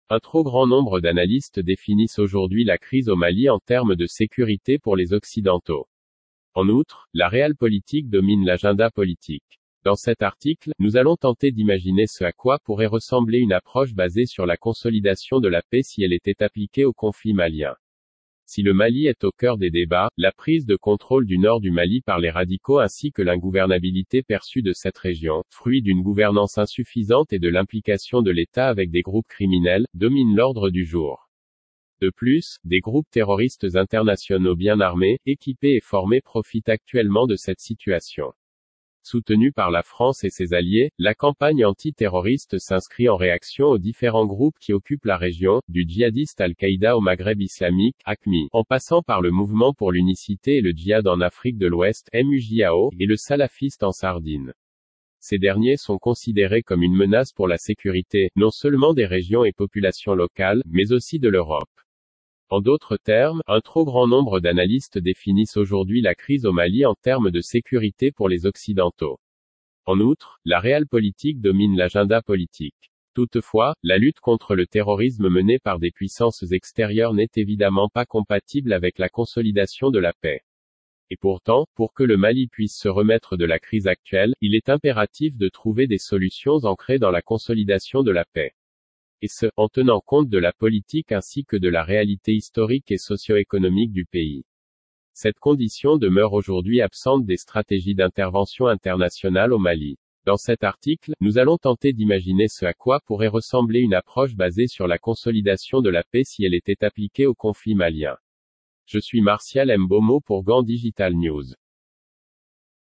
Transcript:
Un trop grand nombre d'analystes définissent aujourd'hui la crise au Mali en termes de sécurité pour les Occidentaux. En outre, la realpolitik domine l'agenda politique. Dans cet article, nous allons tenter d'imaginer ce à quoi pourrait ressembler une approche basée sur la consolidation de la paix si elle était appliquée au conflit malien. Si le Mali est au cœur des débats, la prise de contrôle du nord du Mali par les radicaux ainsi que l'ingouvernabilité perçue de cette région, fruit d'une gouvernance insuffisante et de l'implication de l'État avec des groupes criminels, dominent l'ordre du jour. De plus, des groupes terroristes internationaux bien armés, équipés et formés profitent actuellement de cette situation. Soutenue par la France et ses alliés, la campagne antiterroriste s'inscrit en réaction aux différents groupes qui occupent la région, du djihadiste Al-Qaïda au Maghreb islamique, AQMI, en passant par le Mouvement pour l'unicité et le djihad en Afrique de l'Ouest, MUJAO, et le salafiste en Sardine. Ces derniers sont considérés comme une menace pour la sécurité, non seulement des régions et populations locales, mais aussi de l'Europe. En d'autres termes, un trop grand nombre d'analystes définissent aujourd'hui la crise au Mali en termes de sécurité pour les Occidentaux. En outre, la realpolitik domine l'agenda politique. Toutefois, la lutte contre le terrorisme menée par des puissances extérieures n'est évidemment pas compatible avec la consolidation de la paix. Et pourtant, pour que le Mali puisse se remettre de la crise actuelle, il est impératif de trouver des solutions ancrées dans la consolidation de la paix. Et ce, en tenant compte de la politique ainsi que de la réalité historique et socio-économique du pays. Cette condition demeure aujourd'hui absente des stratégies d'intervention internationale au Mali. Dans cet article, nous allons tenter d'imaginer ce à quoi pourrait ressembler une approche basée sur la consolidation de la paix si elle était appliquée au conflit malien. Je suis Martial Mbomo pour Gand Digital News.